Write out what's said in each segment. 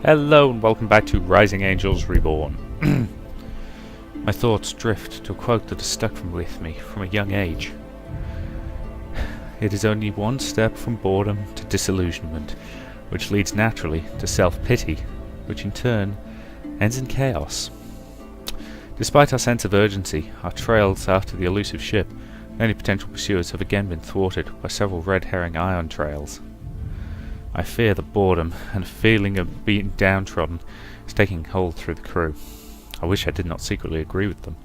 Hello and welcome back to Rising Angels Reborn. My thoughts drift to a quote that has stuck with me from a young age. It is only one step from boredom to disillusionment, which leads naturally to self-pity, which in turn ends in chaos. Despite our sense of urgency, our trails after the elusive ship, any potential pursuers have again been thwarted by several red herring ion trails. I fear that boredom and a feeling of being downtrodden is taking hold through the crew. I wish I did not secretly agree with them.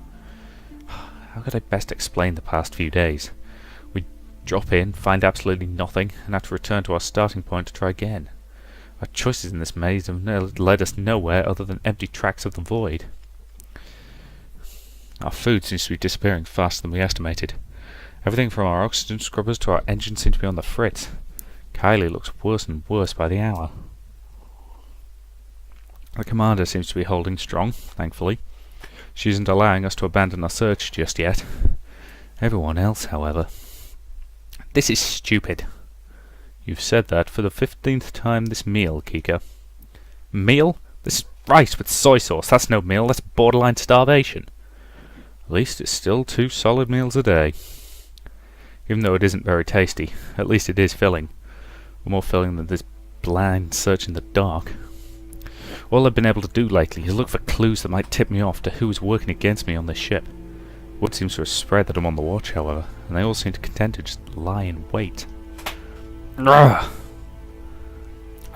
How could I best explain the past few days? We drop in, find absolutely nothing, and have to return to our starting point to try again. Our choices in this maze have led us nowhere other than empty tracks of the void. Our food seems to be disappearing faster than we estimated. Everything from our oxygen scrubbers to our engines seem to be on the fritz. Kylie looks worse and worse by the hour. The commander seems to be holding strong, thankfully. She isn't allowing us to abandon our search just yet. Everyone else, however. This is stupid. You've said that for the 15th time this meal, Kika. Meal? This is rice with soy sauce. That's no meal, that's borderline starvation. At least it's still 2 solid meals a day. Even though it isn't very tasty, at least it is filling. More filling than this blind search in the dark. All I've been able to do lately is look for clues that might tip me off to who is working against me on this ship. Word seems to have spread that I'm on the watch, however, and they all seem to content to just lie in wait. Ugh.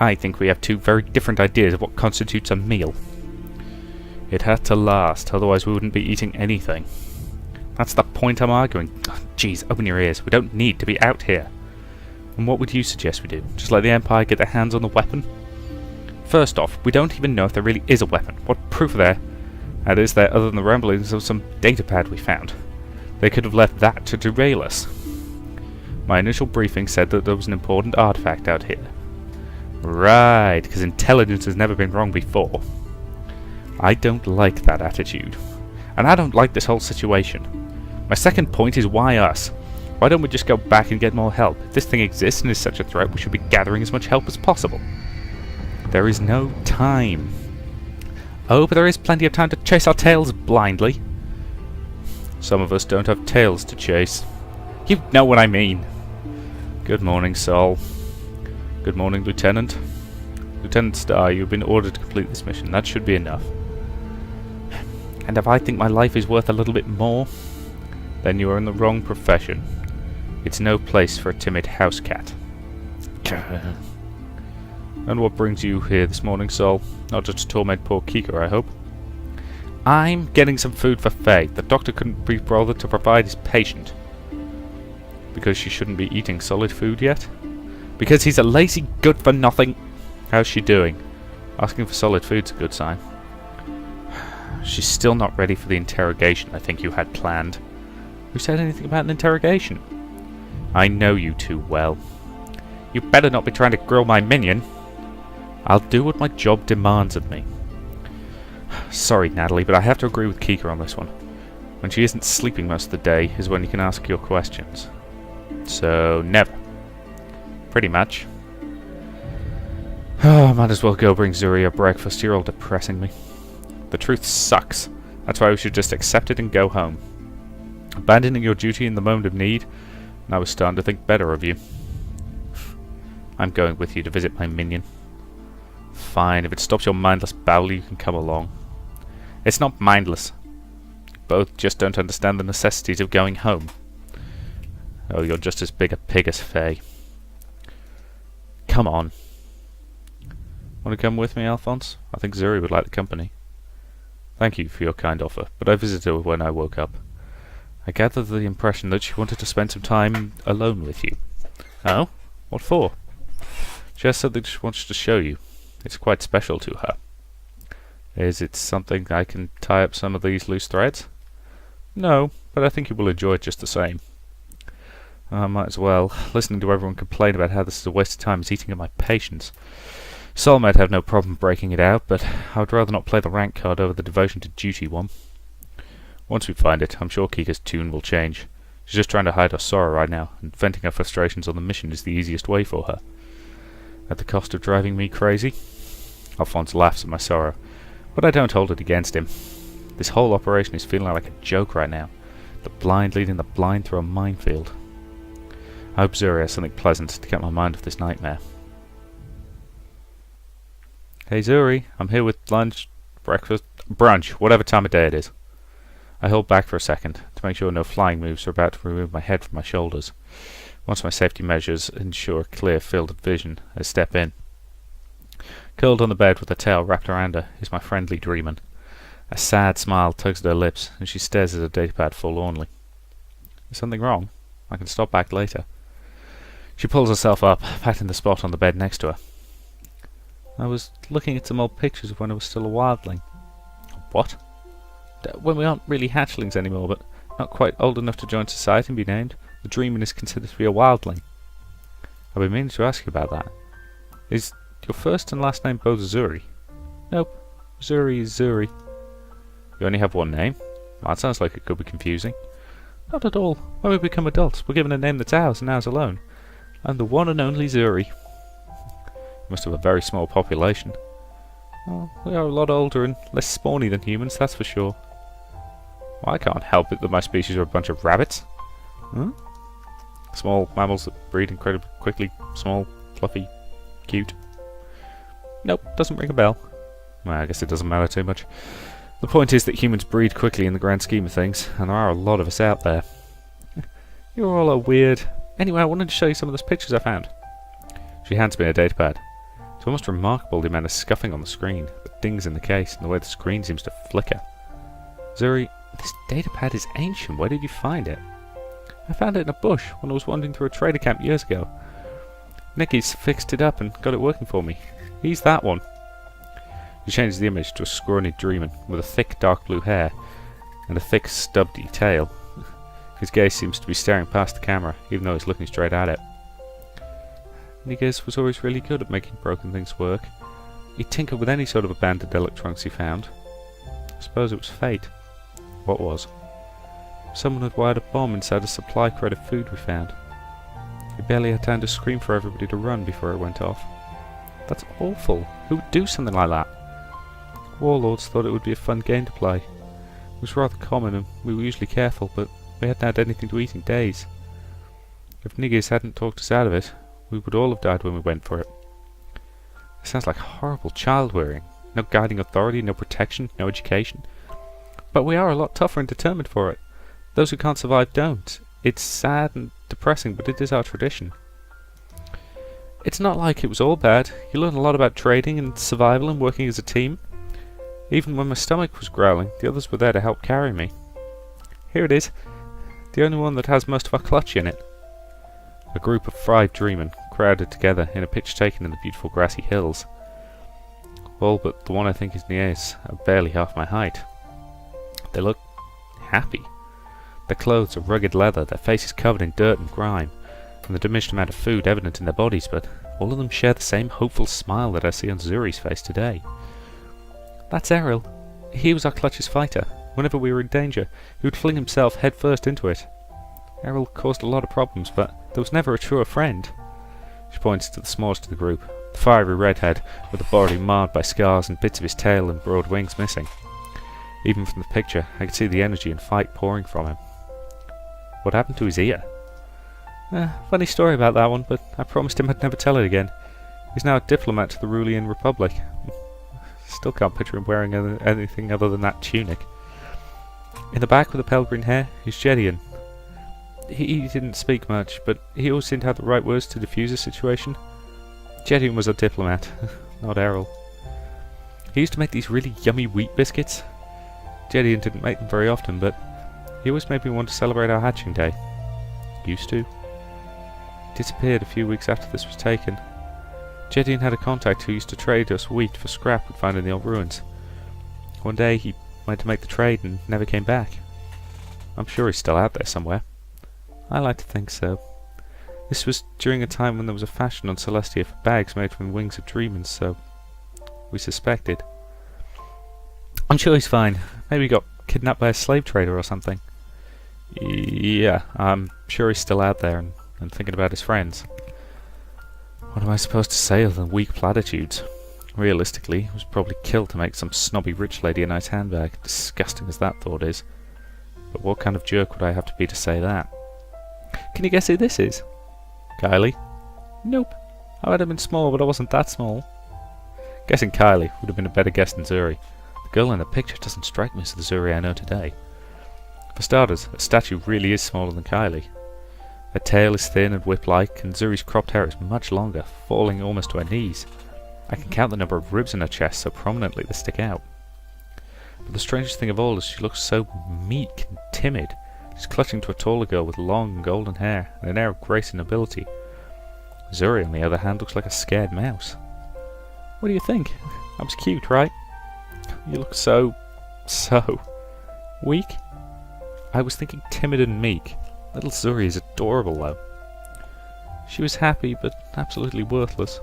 I think we have 2 very different ideas of what constitutes a meal. It had to last, otherwise we wouldn't be eating anything. That's the point I'm arguing. Jeez, open your ears. We don't need to be out here. And what would you suggest we do? Just let the Empire get their hands on the weapon? First off, we don't even know if there really is a weapon. What proof is there other than the ramblings of some datapad we found? They could have left that to derail us. My initial briefing said that there was an important artifact out here. Right, because intelligence has never been wrong before. I don't like that attitude. And I don't like this whole situation. My second point is why us? Why don't we just go back and get more help? If this thing exists and is such a threat, we should be gathering as much help as possible. There is no time. Oh, but there is plenty of time to chase our tails blindly. Some of us don't have tails to chase. You know what I mean. Good morning, Sol. Good morning, Lieutenant. Lieutenant Starr, you've been ordered to complete this mission. That should be enough. And if I think my life is worth a little bit more, then you are in the wrong profession. It's no place for a timid house cat. And what brings you here this morning, Sol? Not just to torment poor Kika, I hope. I'm getting some food for Faye. The doctor couldn't be bothered to provide his patient. Because she shouldn't be eating solid food yet? Because he's a lazy good-for-nothing... How's she doing? Asking for solid food's a good sign. She's still not ready for the interrogation I think you had planned. Who said anything about an interrogation? I know you too well. You better not be trying to grill my minion. I'll do what my job demands of me. Sorry, Natalie, but I have to agree with Kika on this one. When she isn't sleeping most of the day is when you can ask your questions. So, never. Pretty much. Oh, might as well go bring Zuri a breakfast. You're all depressing me. The truth sucks. That's why we should just accept it and go home. Abandoning your duty in the moment of need, and I was starting to think better of you. I'm going with you to visit my minion. Fine, if it stops your mindless babble, you can come along. It's not mindless. You both just don't understand the necessities of going home. Oh, you're just as big a pig as Faye. Come on. Want to come with me, Alphonse? I think Zuri would like the company. Thank you for your kind offer, but I visited her when I woke up. I gathered the impression that she wanted to spend some time alone with you. Oh? What for? She has something she wants to show you. It's quite special to her. Is it something I can tie up some of these loose threads? No, but I think you will enjoy it just the same. I might as well. Listening to everyone complain about how this is a waste of time is eating at my patience. Sol might have no problem breaking it out, but I would rather not play the rank card over the devotion to duty one. Once we find it, I'm sure Kika's tune will change. She's just trying to hide her sorrow right now, and venting her frustrations on the mission is the easiest way for her. At the cost of driving me crazy? Alphonse laughs at my sorrow, but I don't hold it against him. This whole operation is feeling like a joke right now. The blind leading the blind through a minefield. I hope Zuri has something pleasant to get my mind off this nightmare. Hey Zuri, I'm here with lunch, breakfast, brunch, whatever time of day it is. I hold back for a second to make sure no flying moves are about to remove my head from my shoulders. Once my safety measures ensure clear field of vision, I step in. Curled on the bed with her tail wrapped around her is my friendly Dreamin. A sad smile tugs at her lips, and she stares at her datapad forlornly. Is something wrong? I can stop back later. She pulls herself up, patting the spot on the bed next to her. I was looking at some old pictures of when I was still a wildling. What? When we aren't really hatchlings anymore, but not quite old enough to join society and be named, the Dreamin is considered to be a wildling. I've been meaning to ask you about that. Is your first and last name both Zuri? Nope. Zuri is Zuri. You only have one name? Well, that sounds like it could be confusing. Not at all. When we become adults, we're given a name that's ours and ours alone. I'm the one and only Zuri. You must have a very small population. Well, we are a lot older and less spawny than humans, that's for sure. Well, I can't help it that my species are a bunch of rabbits. Huh? Small mammals that breed incredibly quickly. Small, fluffy, cute. Nope, doesn't ring a bell. Well, I guess it doesn't matter too much. The point is that humans breed quickly in the grand scheme of things, and there are a lot of us out there. You're all weird. Anyway, I wanted to show you some of those pictures I found. She hands me a datapad. It's almost remarkable the amount of scuffing on the screen, the dings in the case, and the way the screen seems to flicker. Zuri, this datapad is ancient. Where did you find it? I found it in a bush when I was wandering through a trader camp years ago. Nicky's fixed it up and got it working for me. He's that one. He changes the image to a scrawny Dreamin with a thick dark blue hair and a thick stubby tail. His gaze seems to be staring past the camera, even though he's looking straight at it. Niggas was always really good at making broken things work. He tinkered with any sort of abandoned electronics he found. I suppose it was fate. What was? Someone had wired a bomb inside a supply crate of food we found. He barely had time to scream for everybody to run before it went off. That's awful. Who would do something like that? Warlords thought it would be a fun game to play. It was rather common and we were usually careful, but we hadn't had anything to eat in days. If Niggas hadn't talked us out of it, we would all have died when we went for it. It sounds like horrible child rearing. No guiding authority, no protection, no education. But we are a lot tougher and determined for it. Those who can't survive don't. It's sad and depressing, but it is our tradition. It's not like it was all bad. You learn a lot about trading and survival and working as a team. Even when my stomach was growling, the others were there to help carry me. Here it is. The only one that has most of our clutch in it. A group of 5 Dreamin crowded together in a picture taken in the beautiful grassy hills. All but the one I think is Nies are barely half my height. They look happy. Their clothes are rugged leather, their faces covered in dirt and grime, and the diminished amount of food evident in their bodies, but all of them share the same hopeful smile that I see on Zuri's face today. That's Errol. He was our clutch's fighter. Whenever we were in danger, he would fling himself headfirst into it. Errol caused a lot of problems, but there was never a truer friend. She points to the smallest of the group, the fiery redhead, with a body marred by scars and bits of his tail and broad wings missing. Even from the picture, I could see the energy and fight pouring from him. What happened to his ear? Funny story about that one, but I promised him I'd never tell it again. He's now a diplomat to the Rulian Republic. Still can't picture him wearing anything other than that tunic. In the back with the pale green hair is Jedian. He didn't speak much, but he always seemed to have the right words to diffuse a situation. Jedian was a diplomat, not Errol. He used to make these really yummy wheat biscuits. Jedian didn't make them very often, but he always made me want to celebrate our hatching day. Used to. Disappeared a few weeks after this was taken. Jedian had a contact who used to trade us wheat for scrap we'd find in the old ruins. One day he went to make the trade and never came back. I'm sure he's still out there somewhere. I like to think so. This was during a time when there was a fashion on Celestia for bags made from the wings of Dreamers, so we suspected. I'm sure he's fine. Maybe he got kidnapped by a slave trader or something. Yeah, I'm sure he's still out there and thinking about his friends. What am I supposed to say other than weak platitudes? Realistically, he was probably killed to make some snobby rich lady a nice handbag, disgusting as that thought is. But what kind of jerk would I have to be to say that? Can you guess who this is? Kylie? Nope. I might have been small, but I wasn't that small. Guessing Kylie would have been a better guess than Zuri. The girl in the picture doesn't strike me as the Zuri I know today. For starters, her statue really is smaller than Kylie. Her tail is thin and whip-like, and Zuri's cropped hair is much longer, falling almost to her knees. I can count the number of ribs in her chest so prominently they stick out. But the strangest thing of all is she looks so meek and timid. She's clutching to a taller girl with long golden hair and an air of grace and nobility. Zuri, on the other hand, looks like a scared mouse. What do you think? I was cute, right? You look so weak. I was thinking timid and meek. Little Zuri is adorable, though. She was happy, but absolutely worthless.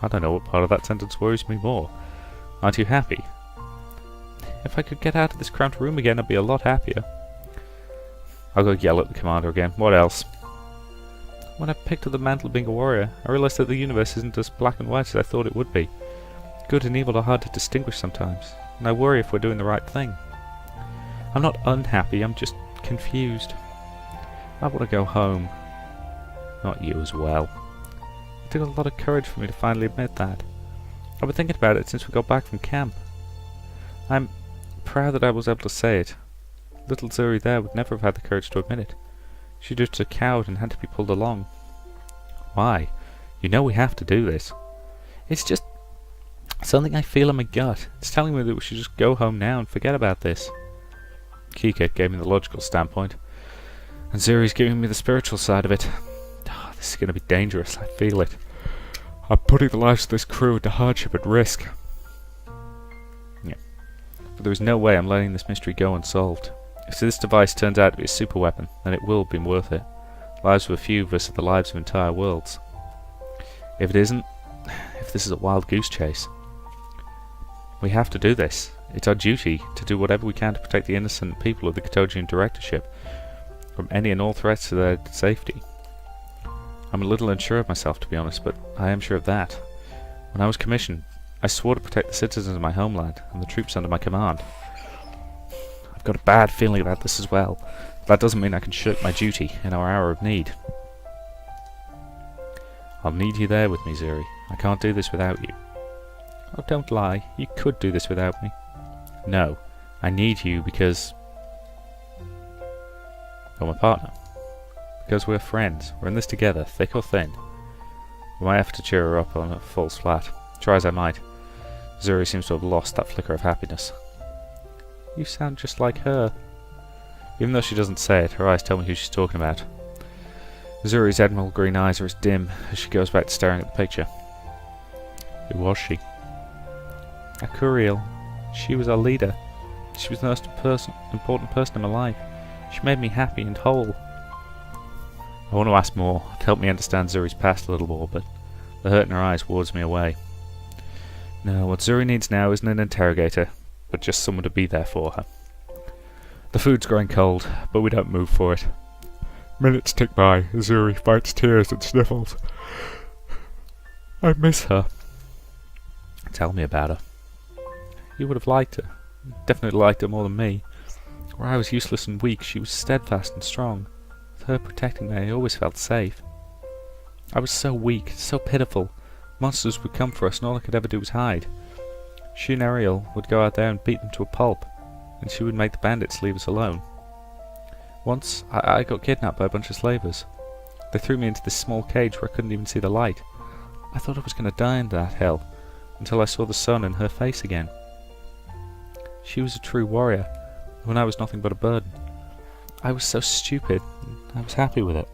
I don't know what part of that sentence worries me more. Aren't you happy? If I could get out of this cramped room again, I'd be a lot happier. I'll go yell at the commander again. What else? When I picked up the mantle of being a warrior, I realized that the universe isn't as black and white as I thought it would be. Good and evil are hard to distinguish sometimes, and I worry if we're doing the right thing. I'm not unhappy, I'm just confused. I want to go home. Not you as well. It took a lot of courage for me to finally admit that. I've been thinking about it since we got back from camp. I'm proud that I was able to say it. Little Zuri there would never have had the courage to admit it. She just a coward and had to be pulled along. Why? You know we have to do this. It's just something I feel in my gut. It's telling me that we should just go home now and forget about this. Kika gave me the logical standpoint, and Zuri's giving me the spiritual side of it. Oh, this is going to be dangerous, I feel it. I'm putting the lives of this crew into hardship and risk. Yeah. But there is no way I'm letting this mystery go unsolved. If this device turns out to be a super weapon, then it will be worth it. Lives of a few versus the lives of entire worlds. If it isn't, if this is a wild goose chase, we have to do this. It's our duty to do whatever we can to protect the innocent people of the Katojian directorship from any and all threats to their safety. I'm a little unsure of myself, to be honest, but I am sure of that. When I was commissioned, I swore to protect the citizens of my homeland and the troops under my command. I've got a bad feeling about this as well. That doesn't mean I can shirk my duty in our hour of need. I'll need you there with me, Zuri. I can't do this without you. Oh, don't lie. You could do this without me. No, I need you because you're my partner. Because we're friends. We're in this together, thick or thin. We might have to cheer her up on a false flat. Try as I might. Zuri seems to have lost that flicker of happiness. You sound just like her. Even though she doesn't say it, her eyes tell me who she's talking about. Zuri's emerald green eyes are as dim as she goes back to staring at the picture. Who was she? Akuriel. She was our leader. She was the most important person in my life. She made me happy and whole. I want to ask more, to help me understand Zuri's past a little more, but the hurt in her eyes wards me away. No, what Zuri needs now isn't an interrogator, but just someone to be there for her. The food's growing cold, but we don't move for it. Minutes tick by as Zuri fights tears and sniffles. I miss her. Tell me about her. You would have liked her. Definitely liked her more than me. Where I was useless and weak, she was steadfast and strong. With her protecting me, I always felt safe. I was so weak, so pitiful. Monsters would come for us and all I could ever do was hide. She and Ariel would go out there and beat them to a pulp, and she would make the bandits leave us alone. Once, I got kidnapped by a bunch of slavers. They threw me into this small cage where I couldn't even see the light. I thought I was going to die in that hell, until I saw the sun and her face again. She was a true warrior, when I was nothing but a burden. I was so stupid, I was happy with it.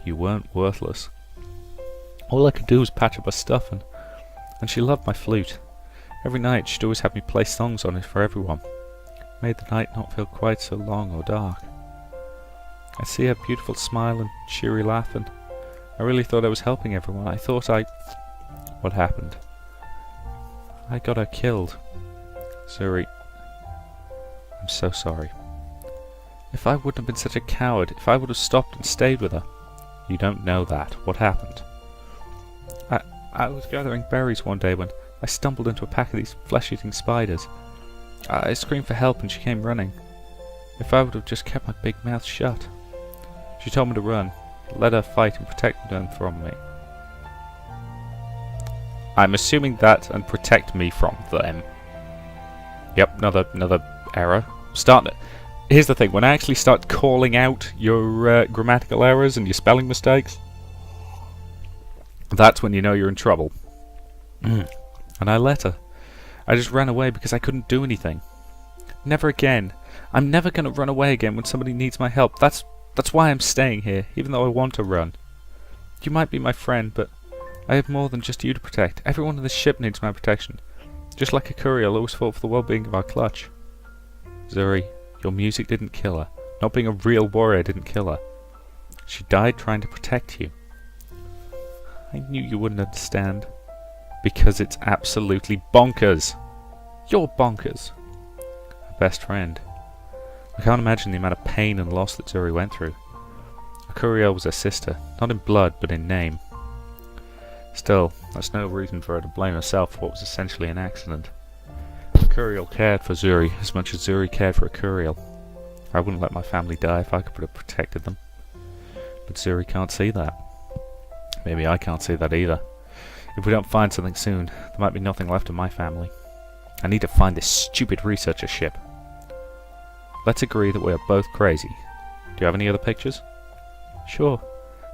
You weren't worthless. All I could do was patch up her stuff, and she loved my flute. Every night she'd always have me play songs on it for everyone. Made the night not feel quite so long or dark. I'd see her beautiful smile and cheery laugh, and I really thought I was helping everyone. What happened? I got her killed. Zuri, I'm so sorry. If I wouldn't have been such a coward, if I would have stopped and stayed with her. You don't know that. What happened? I was gathering berries one day when I stumbled into a pack of these flesh-eating spiders. I screamed for help and she came running. If I would have just kept my big mouth shut. She told me to run, let her fight and protect them from me. I'm assuming that and protect me from them. Yep, another error. Here's the thing, when I actually start calling out your grammatical errors and your spelling mistakes, that's when you know you're in trouble. And I let her. I just ran away because I couldn't do anything. Never again. I'm never going to run away again when somebody needs my help. That's why I'm staying here, even though I want to run. You might be my friend, but I have more than just you to protect. Everyone on this ship needs my protection. Just like a courier, I'll always fought for the well-being of our clutch. Zuri, your music didn't kill her. Not being a real warrior didn't kill her. She died trying to protect you. I knew you wouldn't understand. Because it's absolutely bonkers. You're bonkers. Her best friend. I can't imagine the amount of pain and loss that Zuri went through. Akuriel was her sister, not in blood, but in name. Still, that's no reason for her to blame herself for what was essentially an accident. Akuriel cared for Zuri as much as Zuri cared for Akuriel. I wouldn't let my family die if I could have protected them. But Zuri can't see that. Maybe I can't see that either. If we don't find something soon, there might be nothing left of my family. I need to find this stupid researcher ship. Let's agree that we are both crazy. Do you have any other pictures? Sure.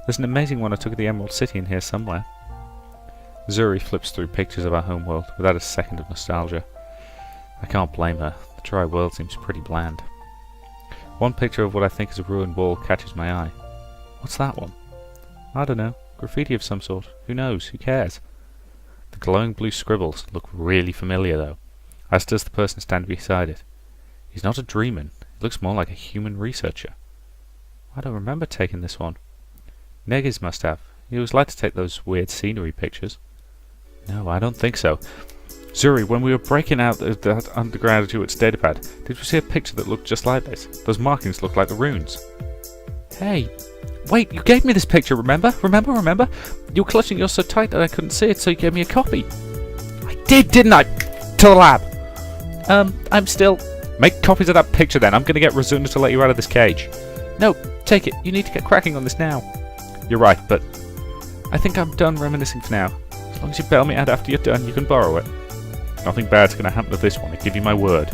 There's an amazing one I took at the Emerald City in here somewhere. Zuri flips through pictures of our homeworld without a second of nostalgia. I can't blame her. The dry world seems pretty bland. One picture of what I think is a ruined wall catches my eye. What's that one? I don't know. Graffiti of some sort. Who knows? Who cares? The glowing blue scribbles look really familiar though, as does the person standing beside it. He's not a dreamer. He looks more like a human researcher. I don't remember taking this one. Negiz must have. He always liked to take those weird scenery pictures. No, I don't think so. Zuri, when we were breaking out that undergraduate's datapad, did we see a picture that looked just like this? Those markings look like the runes. Hey, wait, you gave me this picture, remember? Remember? You were clutching yours so tight that I couldn't see it, so you gave me a copy. I did, didn't I? To the lab. I'm still... Make copies of that picture then. I'm going to get Razuna to let you out of this cage. No, take it. You need to get cracking on this now. You're right, but I think I'm done reminiscing for now. As long as you bail me out after you're done, you can borrow it. Nothing bad's going to happen to this one, I give you my word.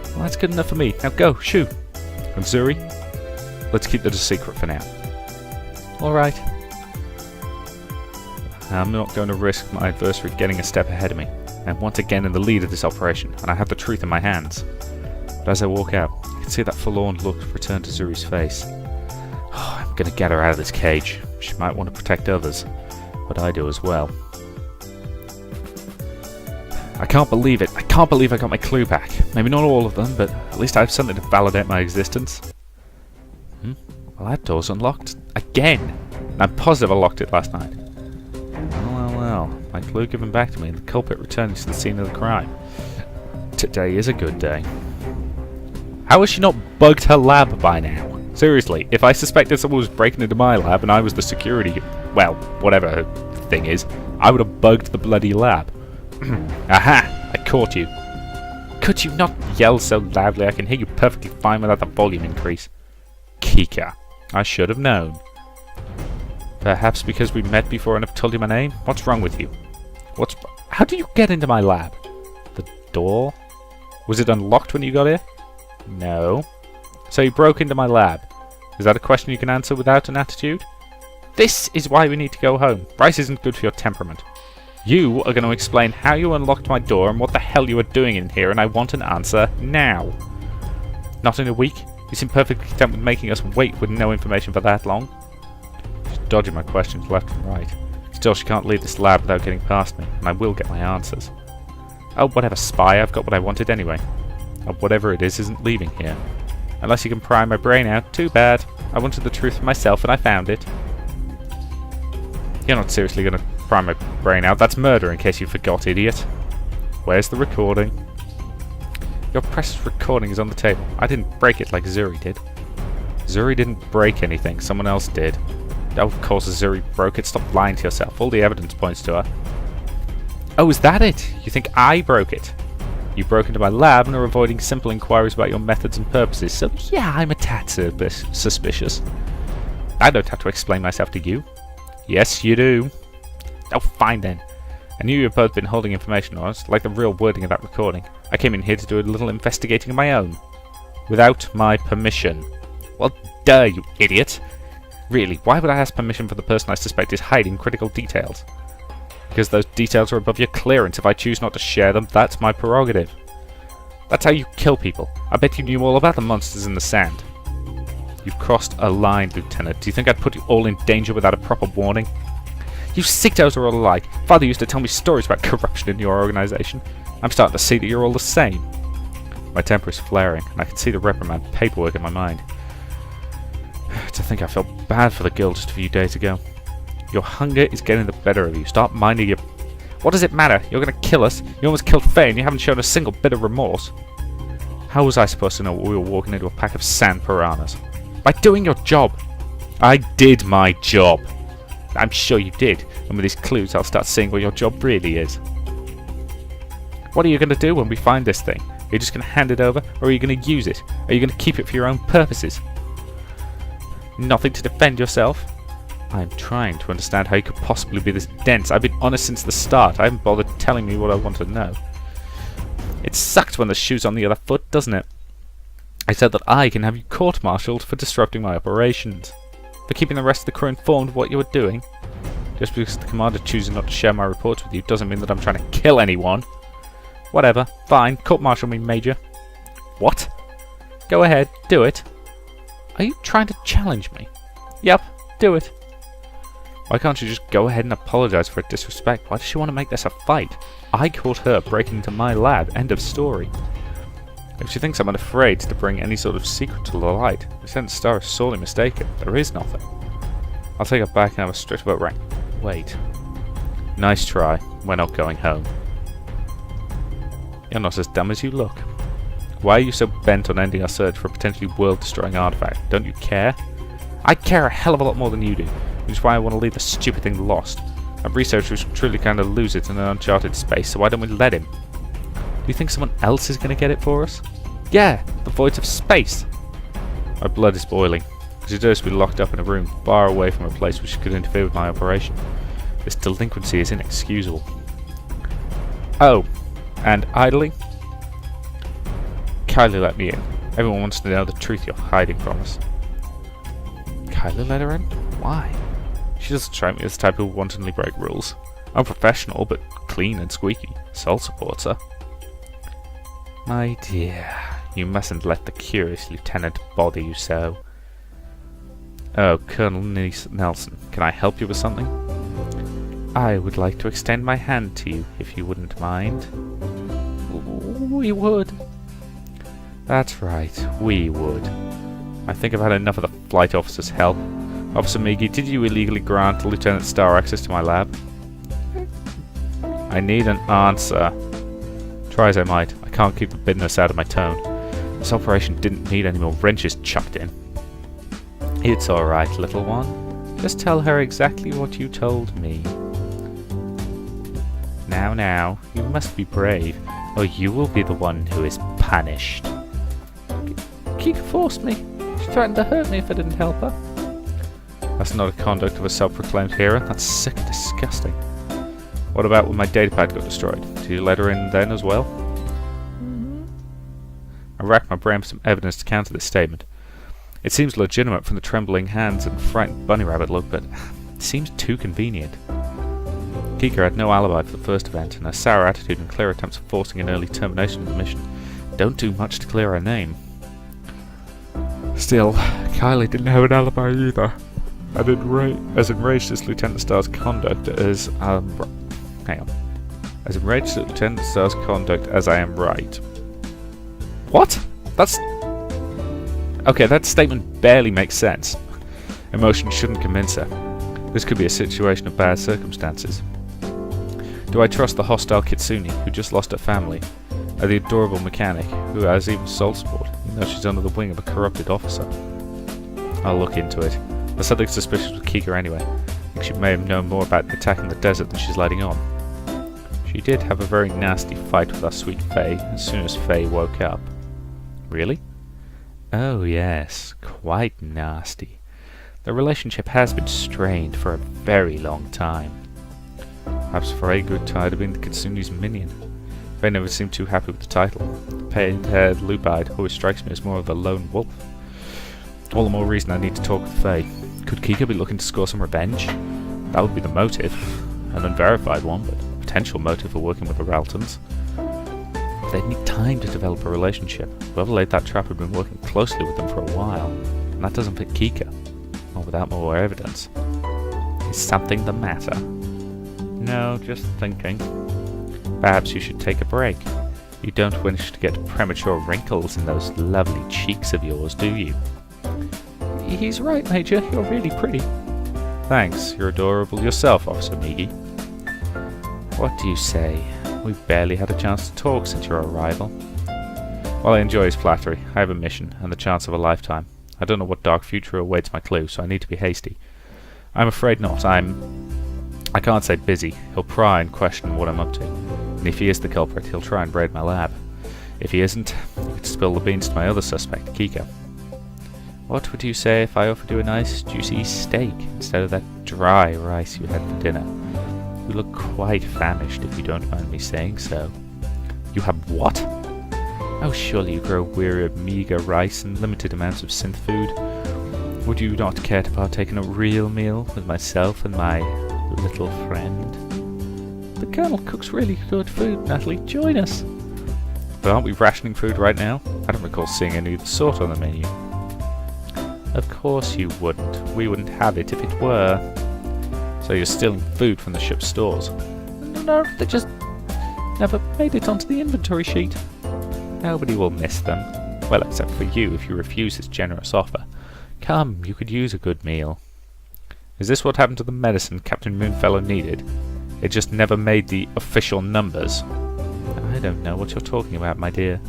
Well, that's good enough for me. Now go, shoo. And Zuri, let's keep that a secret for now. Alright. I'm not going to risk my adversary getting a step ahead of me. I'm once again in the lead of this operation, and I have the truth in my hands. But as I walk out, I can see that forlorn look return to Zuri's face. Oh, I'm going to get her out of this cage. She might want to protect others, but I do as well. I can't believe it. I can't believe I got my clue back. Maybe not all of them, but at least I have something to validate my existence. Well, that door's unlocked. Again! I'm positive I locked it last night. Well. My clue given back to me and the culprit returning to the scene of the crime. Today is a good day. How has she not bugged her lab by now? Seriously, if I suspected someone was breaking into my lab and I was the security... well, whatever her thing is, I would have bugged the bloody lab. Aha! I caught you. Could you not yell so loudly? I can hear you perfectly fine without the volume increase. Kika. I should have known. Perhaps because we met before and have told you my name? What's wrong with you? How did you get into my lab? The door? Was it unlocked when you got here? No. So you broke into my lab. Is that a question you can answer without an attitude? This is why we need to go home. Rice isn't good for your temperament. You are going to explain how you unlocked my door and what the hell you are doing in here, and I want an answer now. Not in a week? You seem perfectly content with making us wait with no information for that long. She's dodging my questions left and right. Still, she can't leave this lab without getting past me, and I will get my answers. Oh, whatever, spy, I've got what I wanted anyway. And whatever it is isn't leaving here. Unless you can pry my brain out, too bad. I wanted the truth for myself and I found it. You're not seriously going to pry my brain out. That's murder, in case you forgot, idiot. Where's the recording? Your precious recording is on the table. I didn't break it like Zuri did. Zuri didn't break anything. Someone else did. Oh, of course Zuri broke it. Stop lying to yourself. All the evidence points to her. Oh, is that it? You think I broke it? You broke into my lab and are avoiding simple inquiries about your methods and purposes, so yeah, I'm a tad suspicious. I don't have to explain myself to you. Yes, you do. Oh, fine then. I knew you've both been holding information on us, like the real wording of that recording. I came in here to do a little investigating of my own. Without my permission. Well, duh, you idiot. Really, why would I ask permission for the person I suspect is hiding critical details? Because those details are above your clearance. If I choose not to share them, that's my prerogative. That's how you kill people. I bet you knew all about the monsters in the sand. You've crossed a line, Lieutenant. Do you think I'd put you all in danger without a proper warning? You sectos are all alike. Father used to tell me stories about corruption in your organization. I'm starting to see that you're all the same. My temper is flaring, and I can see the reprimand paperwork in my mind. To think I felt bad for the girl just a few days ago. Your hunger is getting the better of you. Stop minding your... What does it matter? You're going to kill us. You almost killed Faye and you haven't shown a single bit of remorse. How was I supposed to know we were walking into a pack of sand piranhas? By doing your job. I did my job. I'm sure you did. And with these clues I'll start seeing what your job really is. What are you going to do when we find this thing? Are you just going to hand it over, or are you going to use it? Are you going to keep it for your own purposes? Nothing to defend yourself? I'm trying to understand how you could possibly be this dense. I've been honest since the start. I haven't bothered telling me what I want to know. It sucks when the shoe's on the other foot, doesn't it? I said that I can have you court-martialed for disrupting my operations. For keeping the rest of the crew informed of what you were doing. Just because the commander chooses not to share my reports with you doesn't mean that I'm trying to kill anyone. Whatever. Fine. Court-martial me, Major. What? Go ahead. Do it. Are you trying to challenge me? Yep. Do it. Why can't you just go ahead and apologize for her disrespect? Why does she want to make this a fight? I caught her breaking into my lab. End of story. If she thinks I'm unafraid to bring any sort of secret to the light, Lieutenant Starr is sorely mistaken. There is nothing. I'll take her back and have a strict about rank. Wait. Nice try. We're not going home. You're not as dumb as you look. Why are you so bent on ending our search for a potentially world-destroying artifact? Don't you care? I care a hell of a lot more than you do, which is why I want to leave the stupid thing lost. A researcher who's truly going to lose it in an uncharted space, so why don't we let him? Do you think someone else is going to get it for us? Yeah, the voids of space! My blood is boiling. She deserves to be locked up in a room, far away from a place which could interfere with my operation. This delinquency is inexcusable. Oh, and idling? Kylie let me in. Everyone wants to know the truth you're hiding from us. Kylie let her in? Why? She doesn't strike me as the type who wantonly break rules. I'm professional, but clean and squeaky. Soul supports her. My dear, you mustn't let the curious lieutenant bother you so. Oh, Colonel Nelson, can I help you with something? I would like to extend my hand to you, if you wouldn't mind. We would. That's right, we would. I think I've had enough of the flight officer's help. Officer Migi, did you illegally grant Lieutenant Starr access to my lab? I need an answer. Try as I might, I can't keep the bitterness out of my tone. This operation didn't need any more wrenches chucked in. It's alright, little one. Just tell her exactly what you told me. Now, you must be brave, or you will be the one who is punished. Kika forced me. She threatened to hurt me if I didn't help her. That's not a conduct of a self-proclaimed hero. That's sick and disgusting. What about when my datapad got destroyed? Did you let her in then as well? I racked my brain for some evidence to counter this statement. It seems legitimate from the trembling hands and frightened bunny rabbit look, but it seems too convenient. Kika had no alibi for the first event, and her sour attitude and clear attempts of forcing an early termination of the mission don't do much to clear her name. Still, Kylie didn't have an alibi either. As enraged as Lieutenant Starr's conduct as As enraged at Lieutenant Starr's conduct as I am right. What? That's... Okay, that statement barely makes sense. Emotion shouldn't convince her. This could be a situation of bad circumstances. Do I trust the hostile Kitsune, who just lost her family, or the adorable mechanic, who has even soul support, even though she's under the wing of a corrupted officer? I'll look into it. There's something suspicious with Kika anyway. I think she may have known more about attacking the desert than she's letting on. She She did have a very nasty fight with our sweet Faye as soon as Faye woke up. Really? Oh yes, quite nasty. The relationship has been strained for a very long time. Perhaps Faye grew tired of being the Kitsune's minion. Faye never seemed too happy with the title. The pale-haired, loop-eyed always strikes me as more of a lone wolf. All the more reason I need to talk with Faye. Could Kika be looking to score some revenge? That would be the motive. An unverified one, but a potential motive for working with the Raltons. They'd need time to develop a relationship. Whoever laid that trap had been working closely with them for a while, and that doesn't fit Kika. Not without more evidence. Is something the matter? No, just thinking. Perhaps you should take a break. You don't wish to get premature wrinkles in those lovely cheeks of yours, do you? He's right, Major. You're really pretty. Thanks. You're adorable yourself, Officer Migi. What do you say? We've barely had a chance to talk since your arrival. While I enjoy his flattery, I have a mission and the chance of a lifetime. I don't know what dark future awaits my clue, so I need to be hasty. I'm afraid not. I can't say busy. He'll pry and question what I'm up to. And if he is the culprit, he'll try and raid my lab. If he isn't, he could spill the beans to my other suspect, Kika. What would you say if I offered you a nice, juicy steak instead of that dry rice you had for dinner? You look quite famished, if you don't mind me saying so. You have what? Oh, surely you grow weary of meagre rice and limited amounts of synth food. Would you not care to partake in a real meal with myself and my little friend? The Colonel cooks really good food, Natalie. Join us. But aren't we rationing food right now? I don't recall seeing any of the sort on the menu. Of course you wouldn't. We wouldn't have it if it were. So you're stealing food from the ship's stores? No, they just never made it onto the inventory sheet. Nobody will miss them. Well, except for you if you refuse his generous offer. Come, you could use a good meal. Is this what happened to the medicine Captain Moonfellow needed? It just never made the official numbers. I don't know what you're talking about, my dear.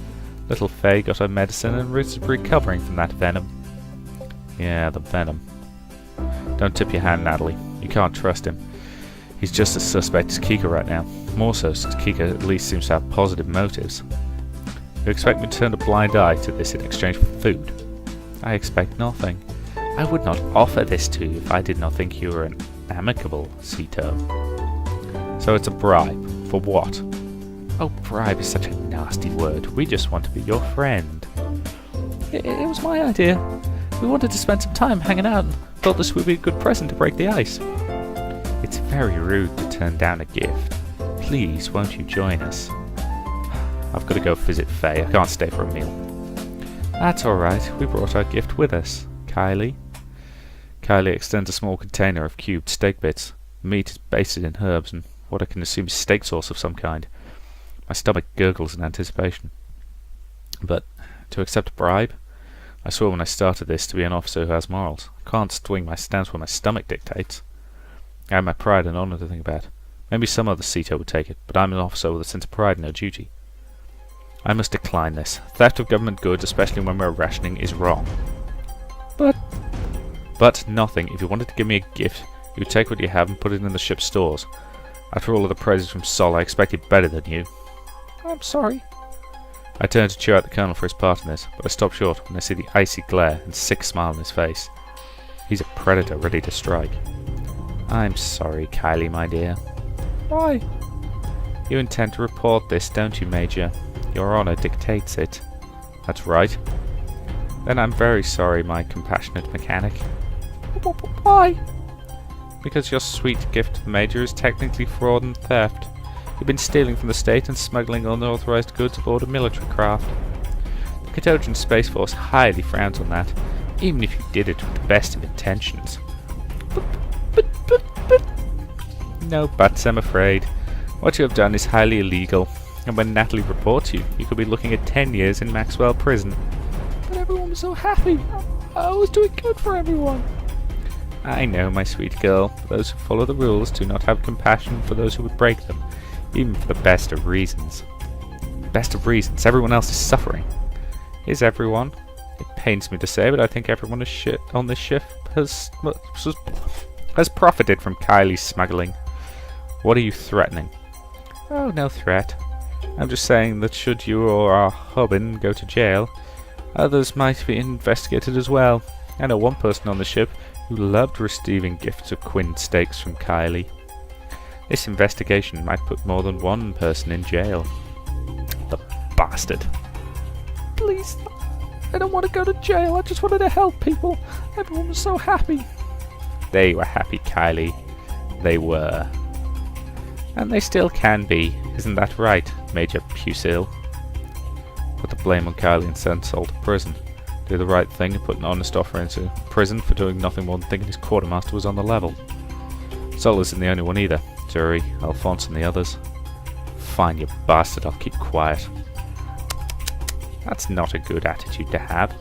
Little Faye got her medicine and is recovering from that venom. Yeah, the venom. Don't tip your hand, Natalie. You can't trust him. He's just as suspect as Kika right now. More so, since Kika at least seems to have positive motives. You expect me to turn a blind eye to this in exchange for food? I expect nothing. I would not offer this to you if I did not think you were an amicable Sito. So it's a bribe. For what? Oh, bribe is such a nasty word. We just want to be your friend. It was my idea. We wanted to spend some time hanging out and thought this would be a good present to break the ice. It's very rude to turn down a gift. Please, won't you join us? I've got to go visit Faye. I can't stay for a meal. That's alright. We brought our gift with us. Kylie? Kylie extends a small container of cubed steak bits. The meat is basted in herbs and what I can assume is steak sauce of some kind. My stomach gurgles in anticipation. But to accept a bribe? I swore when I started this to be an officer who has morals. I can't swing my stance when my stomach dictates. I have my pride and honour to think about. Maybe some other Sito would take it, but I'm an officer with a sense of pride and no duty. I must decline this. Theft of government goods, especially when we're rationing, is wrong. But nothing. If you wanted to give me a gift, you would take what you have and put it in the ship's stores. After all of the praises from Sol, I expected better than you. I'm sorry. I turned to cheer out the Colonel for his part in this, but I stopped short when I see the icy glare and sick smile on his face. He's a predator ready to strike. I'm sorry, Kylie, my dear. Why? You intend to report this, don't you, Major? Your honour dictates it. That's right. Then I'm very sorry, my compassionate mechanic. Why? Because your sweet gift to the Major is technically fraud and theft. You've been stealing from the state and smuggling unauthorized goods aboard a military craft. The Katojan Space Force highly frowns on that, even if you did it with the best of intentions. But... No buts, I'm afraid. What you have done is highly illegal, and when Natalie reports you, you could be looking at 10 years in Maxwell Prison. But everyone was so happy. I was doing good for everyone. I know, my sweet girl. Those who follow the rules do not have compassion for those who would break them, even for the best of reasons. Best of reasons? Everyone else is suffering. Is everyone? It pains me to say, but I think everyone on this ship has profited from Kylie's smuggling. What are you threatening? Oh, no threat. I'm just saying that should you or our Hubbin go to jail, others might be investigated as well. I know one person on the ship who loved receiving gifts of Quinn steaks from Kylie. This investigation might put more than one person in jail. The bastard. Please, I don't want to go to jail. I just wanted to help people. Everyone was so happy. They were happy, Kylie. They were. And they still can be. Isn't that right, Major Pusil? Put the blame on Kylie and send Sol to prison. Do the right thing and put an honest offer into prison for doing nothing more than thinking his quartermaster was on the level. Sol isn't the only one either. Zuri, Alphonse and the others. Fine, you bastard, I'll keep quiet. That's not a good attitude to have.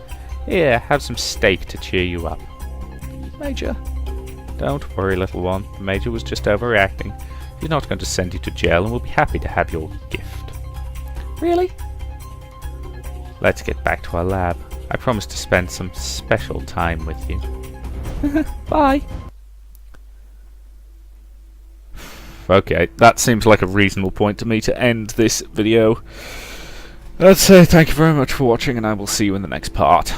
Here, have some steak to cheer you up. Major. Don't worry, little one. The Major was just overreacting. He's not going to send you to jail and will be happy to have your gift. Really? Let's get back to our lab. I promise to spend some special time with you. Bye. Okay, that seems like a reasonable point to me to end this video. I'd say thank you very much for watching, and I will see you in the next part.